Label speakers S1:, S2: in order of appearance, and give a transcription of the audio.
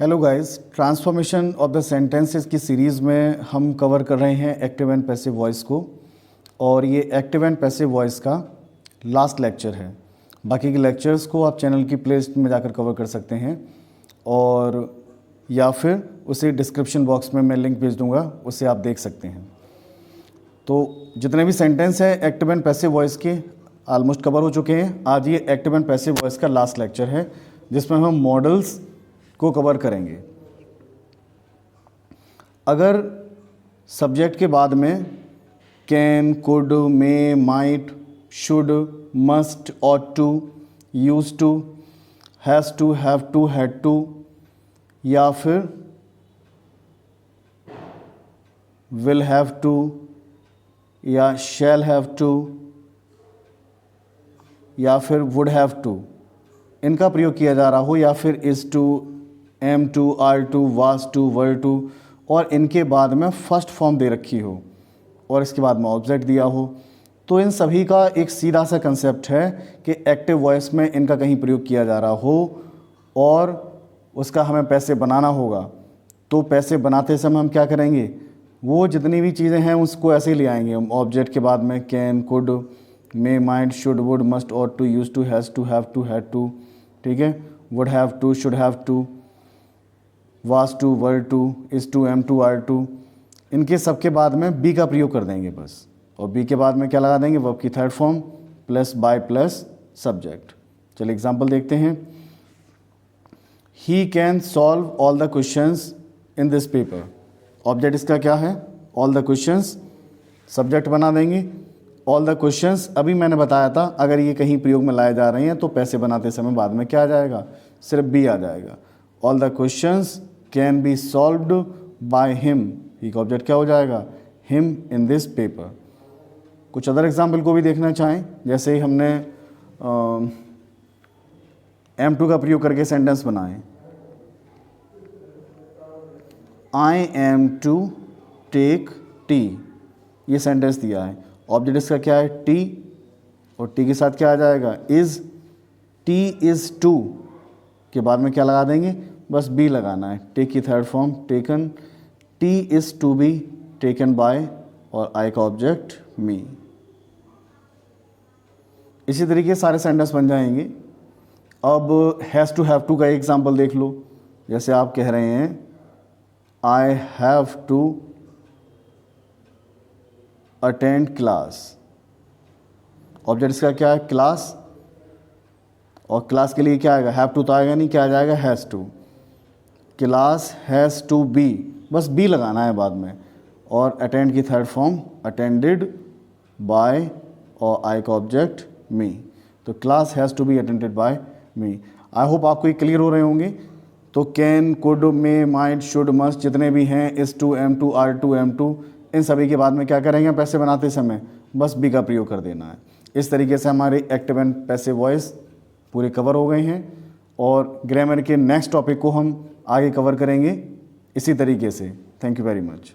S1: Hello guys, transformation of the sentences की series में हम कवर कर रहे हैं एक्टिव एंड पैसिव वॉइस को, और ये एक्टिव एंड पैसिव वॉइस का लास्ट लेक्चर है। बाकी के लेक्चर्स को आप चैनल की प्लेलिस्ट में जाकर कवर कर सकते हैं, और या फिर उसे डिस्क्रिप्शन बॉक्स में मैं लिंक भेज दूंगा, उसे आप देख सकते हैं। तो जितने भी सेंटेंस हैं एक्टिव एंड पैसिव वॉइस के ऑलमोस्ट कवर हो चुके हैं। आज ये एक्टिव एंड पैसिव वॉइस का लास्ट लेक्चर है, जिसमें हम मॉडल्स को कवर करेंगे। अगर सब्जेक्ट के बाद में can, could, may, might, should, must, ought to, use to, has to, have to, had to, या फिर विल हैव टू, या शैल हैव टू, या फिर वुड हैव टू, इनका प्रयोग किया जा रहा हो, या फिर is to, am to, are to, was to, were to, और इनके बाद में फर्स्ट फॉर्म दे रखी हो और इसके बाद में ऑब्जेक्ट दिया हो, तो इन सभी का एक सीधा सा कंसेप्ट है कि एक्टिव वॉइस में इनका कहीं प्रयोग किया जा रहा हो और उसका हमें पैसे बनाना होगा। तो पैसे बनाते समय हम क्या करेंगे, वो जितनी भी चीज़ें हैं उसको ऐसे ही ले आएंगे हम। ऑब्जेक्ट के बाद में can, could, may, might, should, would, must, ought to, use to, has to, have to, had to, ठीक है, would have to, should have to, was to, were to, is to, am to, are to, इनके सबके बाद में B का प्रयोग कर देंगे बस। और बी के बाद में क्या लगा देंगे, वर्ब की third form plus by plus subject. चलिए एग्जांपल देखते हैं। He can solve all the questions in this paper. Object इसका क्या है, ऑल द क्वेश्चंस, सब्जेक्ट बना देंगे। ऑल द क्वेश्चंस अभी मैंने बताया था, अगर ये कहीं प्रयोग में लाए जा रहे हैं तो पैसे बनाते समय बाद में क्या आ जाएगा, सिर्फ बी आ जाएगा। All the questions can be solved by him, he का ऑब्जेक्ट क्या हो जाएगा, हिम इन दिस पेपर। कुछ अदर एग्जाम्पल को भी देखना चाहें, जैसे ही हमने M2 का प्रयोग करके सेंटेंस बनाए। I am to take tea, ये सेंटेंस दिया है। ऑब्जेक्ट इसका क्या है, टी, और टी के साथ क्या आ जाएगा, इज़। टी इज़ टू के बाद में क्या लगा देंगे, बस बी लगाना है। टेक की third form taken, tea is to be taken by, और आई का ऑब्जेक्ट मी। इसी तरीके सारे सेंटेंस बन जाएंगे। अब हैज़ टू, हैव टू का एग्जांपल देख लो। जैसे आप कह रहे हैं I have to attend class. Object इसका क्या है, क्लास, और क्लास के लिए क्या आएगा, हैव टू तो आएगा नहीं, क्या आ जाएगा, has to. Class has to be, बस बी लगाना है बाद में। और अटेंड की थर्ड फॉर्म अटेंडेड बाय, और आई का ऑब्जेक्ट मी। तो class has to be attended by me. I hope आपको ये क्लियर हो रहे होंगे। तो can, could, may, might, should, must, जितने भी हैं, is to, am to, are to, am to, इन सभी के बाद में क्या करेंगे, पैसे बनाते समय बस बी का प्रयोग कर देना है। इस तरीके से हमारे एक्टिव एंड पैसिव वॉइस पूरे कवर हो गए हैं, और ग्रामर के नेक्स्ट टॉपिक को हम आगे कवर करेंगे इसी तरीके से। Thank you very much.